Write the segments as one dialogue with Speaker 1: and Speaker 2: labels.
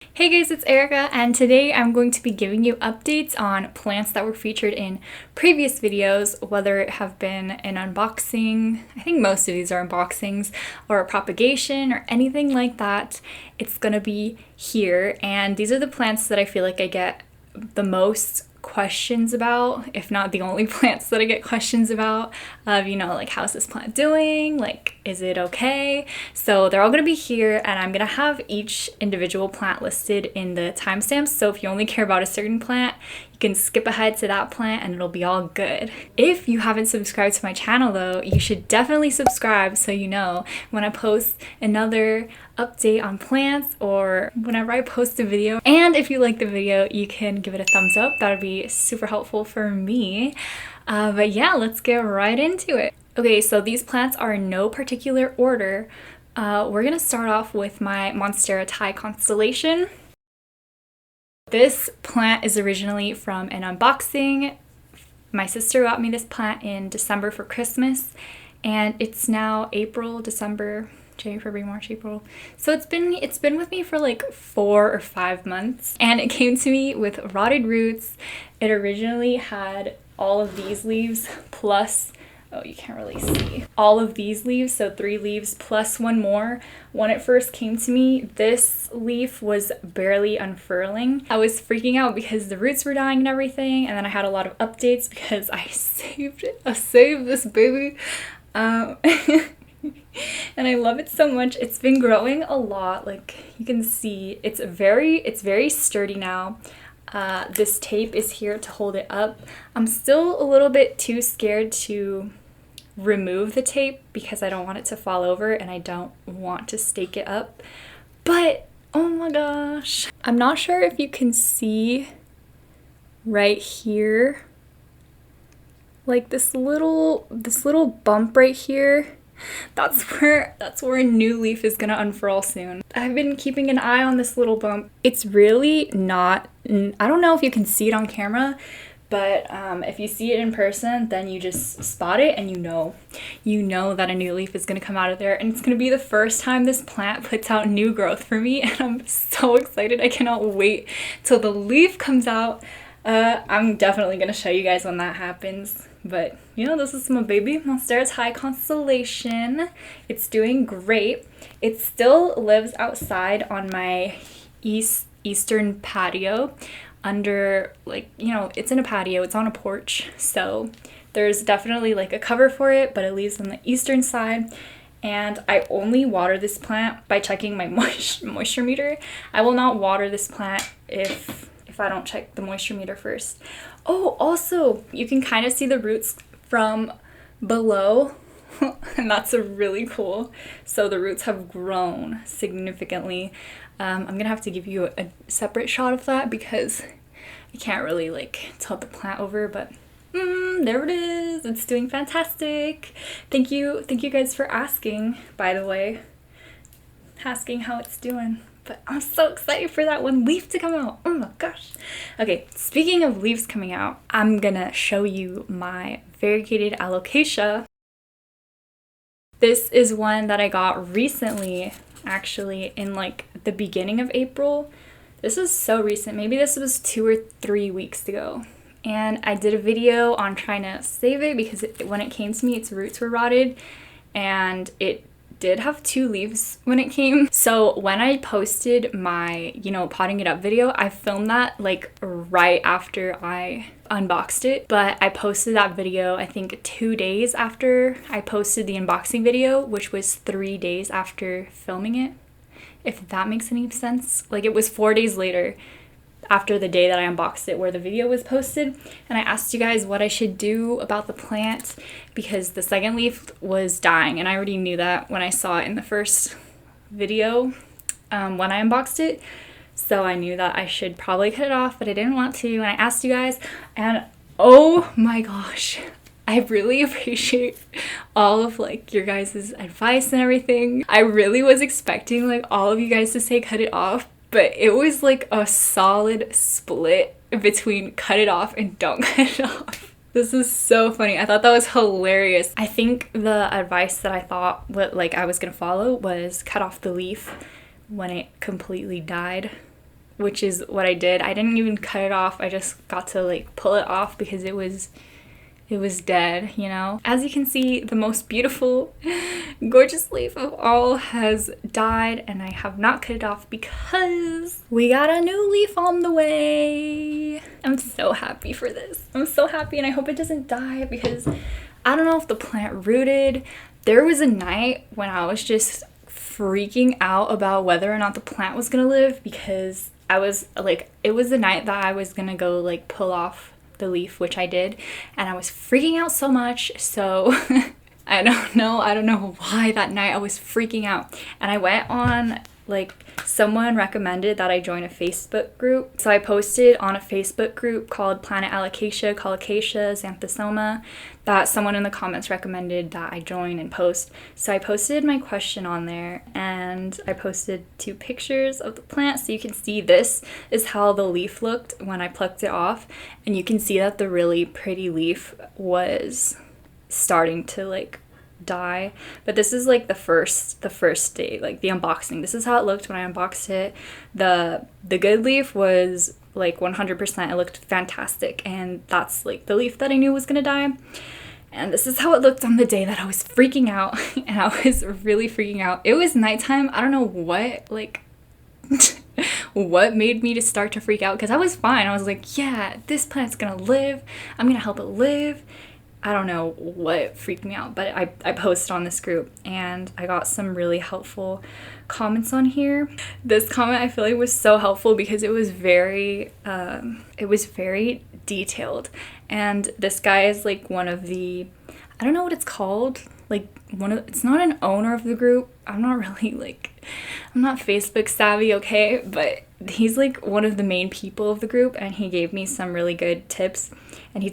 Speaker 1: Hey guys, it's Erica, and today I'm going to be giving you updates on plants that were featured in previous videos, whether it have been an unboxing, I think most of these are unboxings, or a propagation, or anything like that. It's gonna be here, and these are the plants that I feel like I get the most questions about, if not the only plants that I get questions about, of, like, how's this plant doing? Like, is it okay? So they're all gonna be here, and I'm gonna have each individual plant listed in the timestamps. So if you only care about a certain plant, you can skip ahead to that plant and it'll be all good. If you haven't subscribed to my channel though, you should definitely subscribe so you know when I post another update on plants or whenever I post a video. And if you like the video, you can give it a thumbs up. That would be super helpful for me. But yeah, let's get right into it. Okay, so these plants are in no particular order. We're gonna start off with my Monstera Thai Constellation. This plant is originally from an unboxing. My sister got me this plant in December for Christmas, and it's now April, December, January, February, March, April. So it's been with me for like 4 or 5 months, and it came to me with rotted roots. It originally had all of these leaves plus, oh, you can't really see, all of these leaves, so 3 leaves plus one more. When it first came to me, this leaf was barely unfurling. I was freaking out because the roots were dying and everything, and then I had a lot of updates because I saved it. I saved this baby. And I love it so much. It's been growing a lot. Like you can see, it's very sturdy now. This tape is here to hold it up. I'm still a little bit too scared to remove the tape because I don't want it to fall over and I don't want to stake it up. But oh my gosh, I'm not sure if you can see right here, like this little bump right here. That's where a new leaf is gonna unfurl soon. I've been keeping an eye on this little bump. It's really not, I don't know if you can see it on camera, but if you see it in person, then you just spot it and you know that a new leaf is gonna come out of there, and it's gonna be the first time this plant puts out new growth for me, and I'm so excited. I cannot wait till the leaf comes out. I'm definitely gonna show you guys when that happens. But this is my baby Monstera Thai Constellation. It's doing great. It still lives outside on my eastern patio under, like, it's in a patio, it's on a porch, so there's definitely like a cover for it, but it lives on the eastern side. And I only water this plant by checking my moisture meter. I will not water this plant if I don't check the moisture meter first. Oh, also, you can kind of see the roots from below, and that's really cool. So the roots have grown significantly. I'm gonna have to give you a separate shot of that because I can't really like tilt the plant over, but there it is. It's doing fantastic. Thank you guys for asking, by the way, asking how it's doing. But I'm so excited for that one leaf to come out. Oh my gosh. Okay, speaking of leaves coming out, I'm gonna show you my Variegated Alocasia. This is one that I got recently, actually, in like the beginning of April. This is so recent. Maybe this was 2 or 3 weeks ago. And I did a video on trying to save it because when it came to me, its roots were rotted, and it did have 2 leaves when it came. So when I posted my, potting it up video, I filmed that like right after I unboxed it, but I posted that video I think 2 days after I posted the unboxing video, which was 3 days after filming it, if that makes any sense. Like, it was 4 days later after the day that I unboxed it where the video was posted, and I asked you guys what I should do about the plant because the second leaf was dying, and I already knew that when I saw it in the first video when I unboxed it. So I knew that I should probably cut it off, but I didn't want to, and I asked you guys, and oh my gosh, I really appreciate all of like your guys' advice and everything. I really was expecting like all of you guys to say cut it off, but it was like a solid split between cut it off and don't cut it off. This is so funny. I thought that was hilarious. I think the advice that I thought I was gonna follow was cut off the leaf when it completely died. which is what I did. I didn't even cut it off. I just got to like pull it off because it was dead, you know? As you can see, the most beautiful, gorgeous leaf of all has died, and I have not cut it off because we got a new leaf on the way. I'm so happy for this. I'm so happy, and I hope it doesn't die because I don't know if the plant rooted. There was a night when I was just freaking out about whether or not the plant was gonna live because I was like, it was the night that I was gonna go like pull off the leaf, which I did, and I was freaking out so much. So I don't know why that night I was freaking out, and I went on, like, someone recommended that I join a Facebook group, so I posted on a Facebook group called Planet Alocasia, Calathea, Xanthosoma, that someone in the comments recommended that I join and post. So I posted my question on there, and I posted 2 pictures of the plant, so you can see this is how the leaf looked when I plucked it off, and you can see that the really pretty leaf was starting to like die. But this is like the first day, like the unboxing. This is how it looked when I unboxed it. The good leaf was like 100%. It looked fantastic, and that's like the leaf that I knew was gonna die. And this is how it looked on the day that I was freaking out. And I was really freaking out. It was nighttime. I don't know what, like, what made me to start to freak out, because I was fine. I was like, yeah, this plant's gonna live. I'm gonna help it live. I don't know what freaked me out, but I posted on this group, and I got some really helpful comments on here. This comment I feel like was so helpful because it was very detailed, and this guy is like one of the, I don't know what it's called, like it's not an owner of the group. I'm not Facebook savvy, okay, but he's like one of the main people of the group, and he gave me some really good tips, and he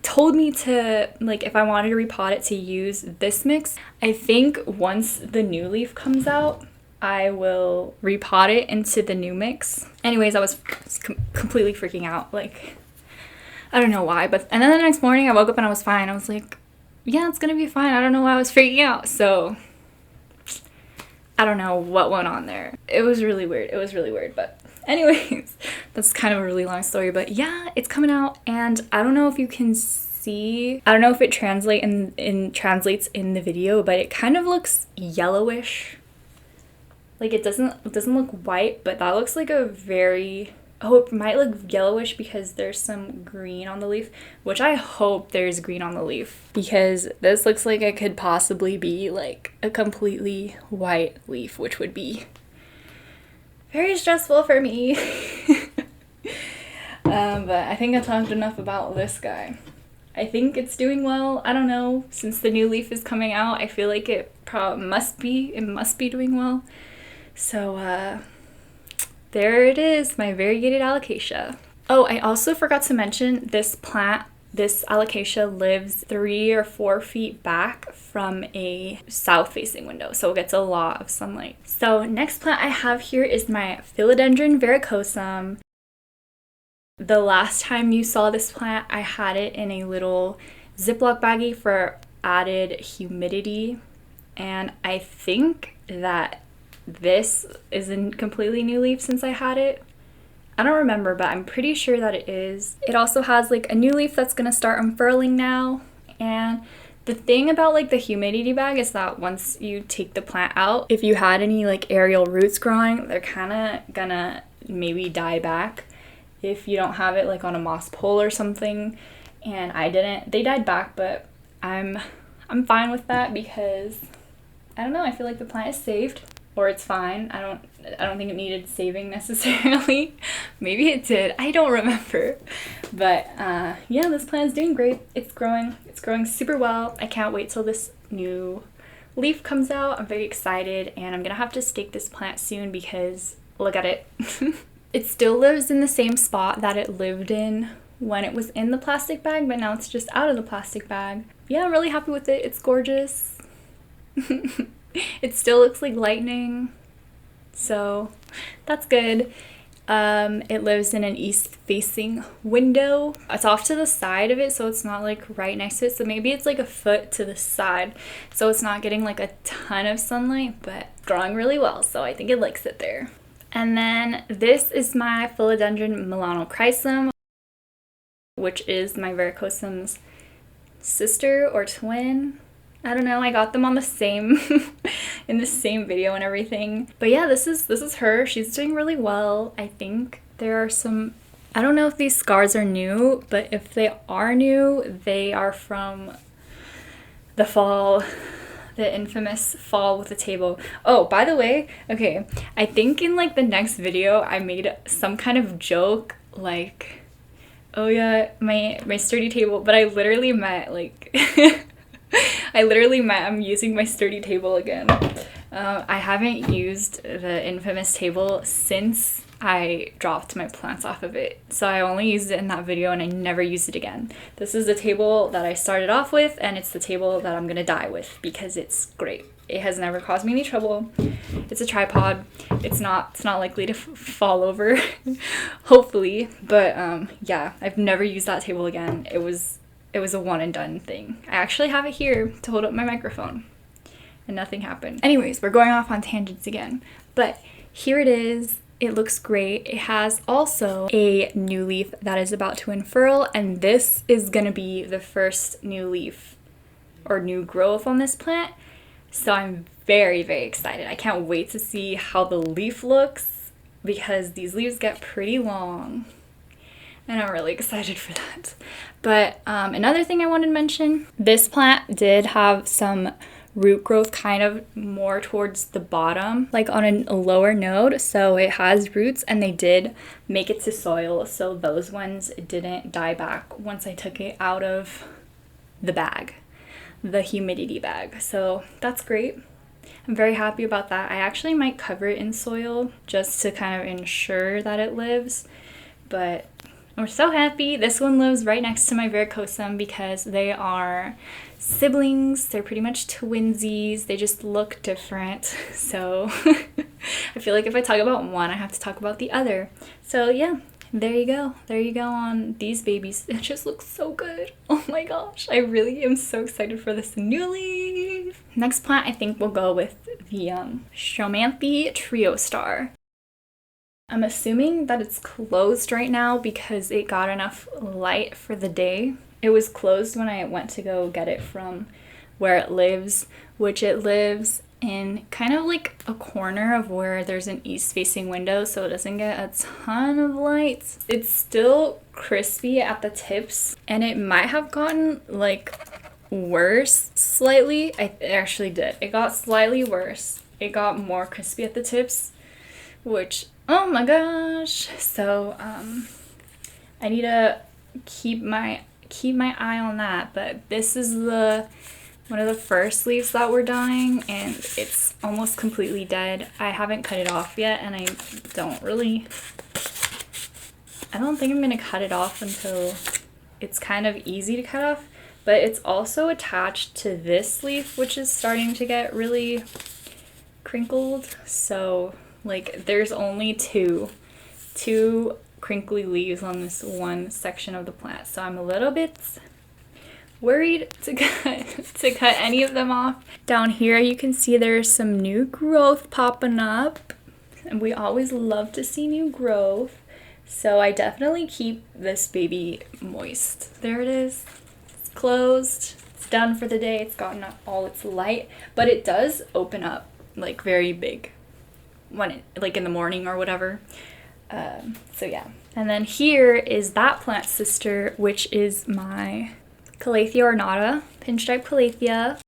Speaker 1: told me to, like, if I wanted to repot it, to use this mix. I think once the new leaf comes out, I will repot it into the new mix. Anyways, I was completely freaking out, like, I don't know why, and then the next morning I woke up and I was fine. I was like, yeah, it's gonna be fine. I don't know why I was freaking out. So I don't know what went on there. It was really weird, but anyways, that's kind of a really long story, but yeah, it's coming out, and I don't know if you can see, I don't know if it translates in the video, but it kind of looks yellowish. Like, it doesn't look white, but that looks like a very, oh, it might look yellowish because there's some green on the leaf, which I hope there's green on the leaf, because this looks like it could possibly be like a completely white leaf, which would be very stressful for me. But I think I talked enough about this guy. I think it's doing well. I don't know, since the new leaf is coming out, I feel like it must be doing well. So there it is, my variegated alocasia. Oh, I also forgot to mention this plant, this alocasia lives 3 or 4 feet back from a south-facing window, so it gets a lot of sunlight. So next plant I have here is my Philodendron verrucosum. The last time you saw this plant, I had it in a little Ziploc baggie for added humidity, and I think that this is a completely new leaf since I had it. I don't remember, but I'm pretty sure that it is. It also has like a new leaf that's gonna start unfurling now. And the thing about like the humidity bag is that once you take the plant out, if you had any like aerial roots growing, they're kind of gonna maybe die back if you don't have it like on a moss pole or something. And I didn't. They died back, but I'm fine with that because I don't know, I feel like the plant is saved. Or it's fine. I don't think it needed saving necessarily. Maybe it did. I don't remember. But yeah, this plant is doing great. It's growing super well. I can't wait till this new leaf comes out. I'm very excited, and I'm gonna have to stake this plant soon because look at it. It still lives in the same spot that it lived in when it was in the plastic bag, but now it's just out of the plastic bag. Yeah, I'm really happy with it. It's gorgeous. It still looks like lightning, so that's good. It lives in an east-facing window. It's off to the side of it, so it's not like right next to it, so maybe it's like a foot to the side, so it's not getting like a ton of sunlight, but growing really well, so I think it likes it there. And then this is my Philodendron melanochrysum, which is my verrucosum's sister or twin. I don't know, I got them on the same in the same video and everything. But yeah, this is her. She's doing really well. I think there are some, I don't know if these scars are new, but if they are new, they are from the fall, the infamous fall with the table. Oh, by the way, okay, I think in like the next video I made some kind of joke like, oh yeah, my sturdy table, but I literally meant like I'm using my sturdy table again. I haven't used the infamous table since I dropped my plants off of it. So I only used it in that video and I never used it again. This is the table that I started off with, and it's the table that I'm gonna die with because it's great. It has never caused me any trouble. It's a tripod. It's not likely to fall over, hopefully. But yeah, I've never used that table again. It was a one and done thing. I actually have it here to hold up my microphone and nothing happened. Anyways, we're going off on tangents again, but here it is. It looks great. It has also a new leaf that is about to unfurl, and this is gonna be the first new leaf or new growth on this plant. So I'm very, very excited. I can't wait to see how the leaf looks because these leaves get pretty long. And I'm really excited for that. But another thing I wanted to mention, this plant did have some root growth kind of more towards the bottom, like on a lower node. So it has roots and they did make it to soil. So those ones didn't die back once I took it out of the bag, the humidity bag. So that's great. I'm very happy about that. I actually might cover it in soil just to kind of ensure that it lives. But I'm so happy. This one lives right next to my verrucosum because they are siblings. They're pretty much twinsies. They just look different. So I feel like if I talk about one, I have to talk about the other. So yeah, there you go. There you go on these babies. It just looks so good. Oh my gosh. I really am so excited for this new leaf. Next plant, I think we'll go with the Stromanthe Triostar. I'm assuming that it's closed right now because it got enough light for the day. It was closed when I went to go get it from where it lives, which it lives in kind of like a corner of where there's an east-facing window, so it doesn't get a ton of light. It's still crispy at the tips, and it might have gotten like worse slightly. It actually did. It got slightly worse. It got more crispy at the tips, which, oh my gosh. So I need to keep my eye on that. But this is one of the first leaves that were dying, and it's almost completely dead. I haven't cut it off yet, and I don't think I'm gonna cut it off until it's kind of easy to cut off. But it's also attached to this leaf, which is starting to get really crinkled. So like there's only two crinkly leaves on this one section of the plant. So I'm a little bit worried to cut any of them off. Down here you can see there's some new growth popping up, and we always love to see new growth. So I definitely keep this baby moist. There it is. It's closed. It's done for the day. It's gotten all its light, but it does open up like very big when it, like in the morning or whatever. So yeah. And then here is that plant sister, which is my Calathea ornata, pinstripe Calathea.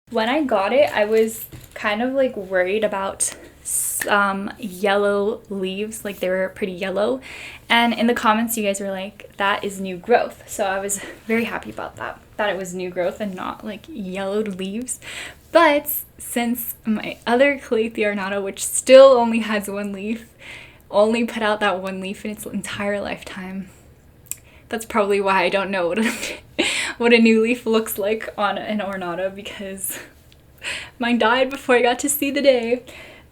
Speaker 1: When I got it, I was kind of like worried about some yellow leaves, like they were pretty yellow. And in the comments, you guys were like, that is new growth. So I was very happy about that it was new growth and not like yellowed leaves. But since my other Calathea ornata, which still only has one leaf, only put out that one leaf in its entire lifetime, that's probably why I don't know what a new leaf looks like on an ornata, because mine died before I got to see the day.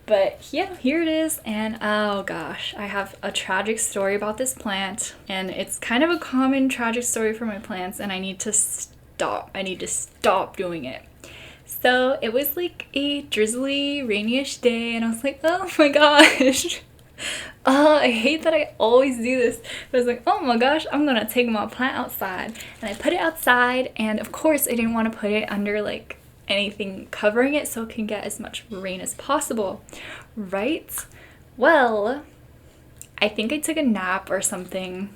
Speaker 1: But yeah, here it is. And oh gosh, I have a tragic story about this plant, and it's kind of a common tragic story for my plants, and I need to stop doing it. So it was like a drizzly, rainyish day, and I was like, oh my gosh, I hate that I always do this. But I was like, oh my gosh, I'm gonna take my plant outside. And I put it outside, and of course I didn't want to put it under like anything covering it so it can get as much rain as possible, right? Well, I think I took a nap or something.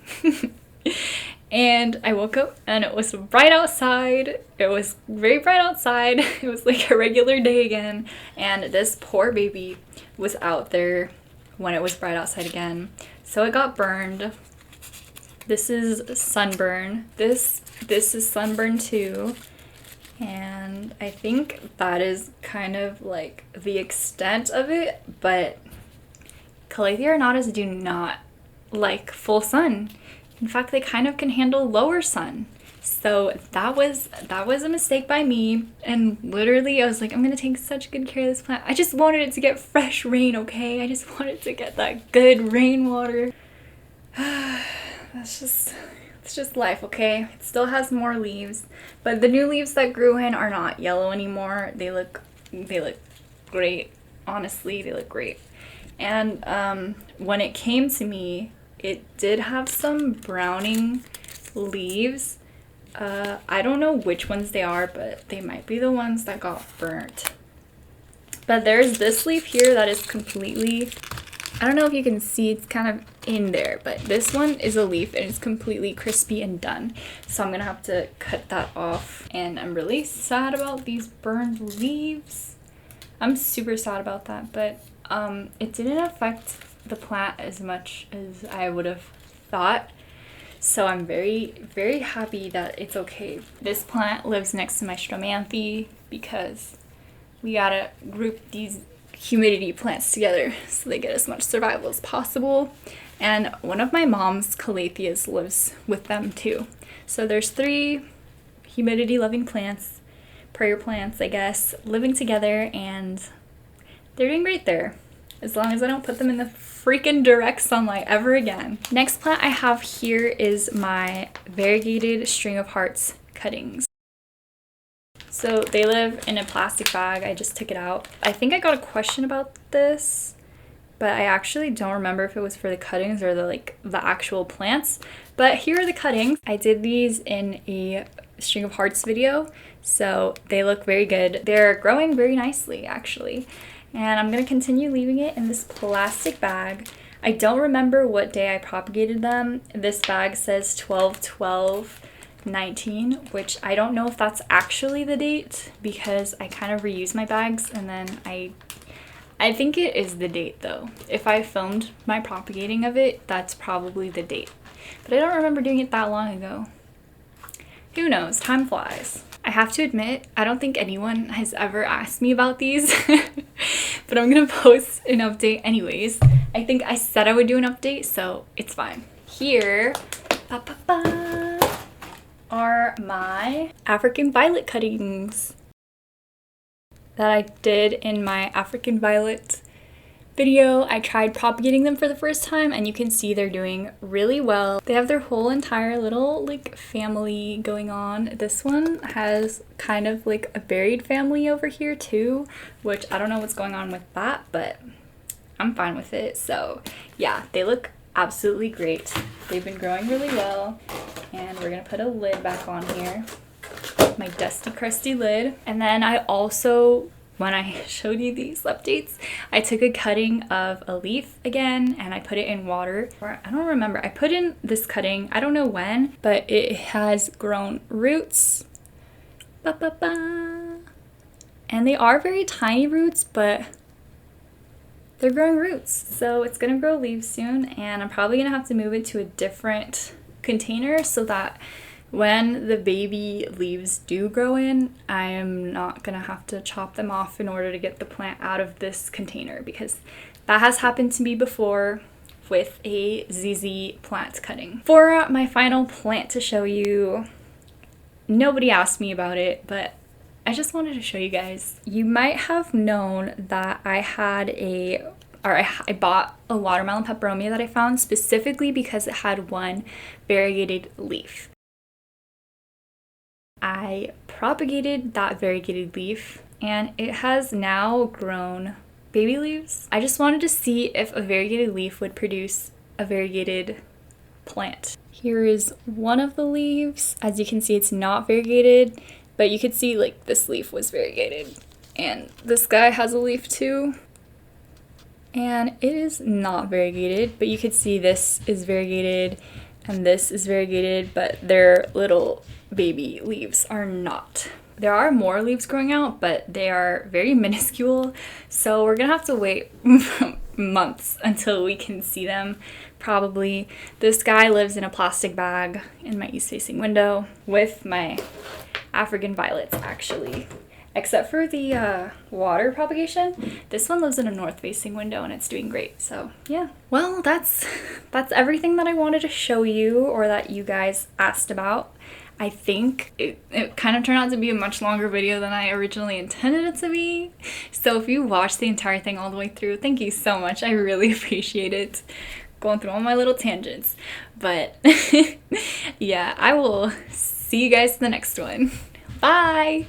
Speaker 1: And I woke up and it was bright outside. It was very bright outside. It was like a regular day again. And this poor baby was out there when it was bright outside again. So it got burned. This is sunburn. This is sunburn too. And I think that is kind of like the extent of it, but Calathea ornatas do not like full sun. In fact, they kind of can handle lower sun. So that was a mistake by me. And literally I was like, I'm gonna take such good care of this plant. I just wanted it to get fresh rain, okay? I just wanted to get that good rainwater. It's just life, okay? It still has more leaves, but the new leaves that grew in are not yellow anymore. They look great. Honestly, they look great. And when it came to me, it did have some browning leaves. I don't know which ones they are, but they might be the ones that got burnt. But there's this leaf here that is completely, I don't know if you can see, it's kind of in there, but this one is a leaf and it's completely crispy and done. So I'm gonna have to cut that off. And I'm really sad about these burned leaves. I'm super sad about that, but it didn't affect the plant as much as I would have thought. So I'm very, very happy that it's okay. This plant lives next to my Stromanthe because we gotta group these humidity plants together so they get as much survival as possible. And one of my mom's Calatheas lives with them too. So there's 3 humidity loving plants, prayer plants I guess, living together, and they're doing great there. As long as I don't put them in the freaking direct sunlight ever again. Next plant I have here is my variegated string of hearts cuttings. So they live in a plastic bag. I just took it out. I think I got a question about this, but I actually don't remember if it was for the cuttings or the actual plants. But here are the cuttings. I did these in a string of hearts video, so they look very good. They're growing very nicely actually. And I'm going to continue leaving it in this plastic bag. I don't remember what day I propagated them. This bag says 12/12/19, which I don't know if that's actually the date because I kind of reuse my bags, and then I think it is the date though. If I filmed my propagating of it, that's probably the date. But I don't remember doing it that long ago. Who knows? Time flies. I have to admit, I don't think anyone has ever asked me about these, but I'm gonna post an update anyways. I think I said I would do an update, so it's fine. Here are my African violet cuttings that I did in my African violet video. I tried propagating them for the first time, and you can see they're doing really well. They have their whole entire little family going on. This one has kind of like a buried family over here too, which I don't know what's going on with that, but I'm fine with it. So yeah, they look absolutely great. They've been growing really well, and we're gonna put a lid back on here, my dusty crusty lid. And then I also, when I showed you these updates, I took a cutting of a leaf again and I put it in water. Or I don't remember. I put in this cutting, I don't know when, but it has grown roots. And they are very tiny roots, but they're growing roots. So it's gonna grow leaves soon, and I'm probably gonna have to move it to a different container so that when the baby leaves do grow in, I am not gonna have to chop them off in order to get the plant out of this container, because that has happened to me before with a ZZ plant cutting. For my final plant to show you, nobody asked me about it, but I just wanted to show you guys. You might have known that I bought a watermelon peperomia that I found specifically because it had one variegated leaf. I propagated that variegated leaf, and it has now grown baby leaves. I just wanted to see if a variegated leaf would produce a variegated plant. Here is one of the leaves. As you can see, it's not variegated, but you could see like this leaf was variegated. And this guy has a leaf too. And it is not variegated, but you could see this is variegated and this is variegated, but their little baby leaves are not. There are more leaves growing out, but they are very minuscule, so we're gonna have to wait months until we can see them, probably. This guy lives in a plastic bag in my east-facing window with my African violets, actually. Except for the water propagation, this one lives in a north-facing window and it's doing great, so yeah. Well, that's everything that I wanted to show you or that you guys asked about. I think it kind of turned out to be a much longer video than I originally intended it to be. So if you watched the entire thing all the way through, thank you so much. I really appreciate it. Going through all my little tangents. But yeah, I will see you guys in the next one. Bye!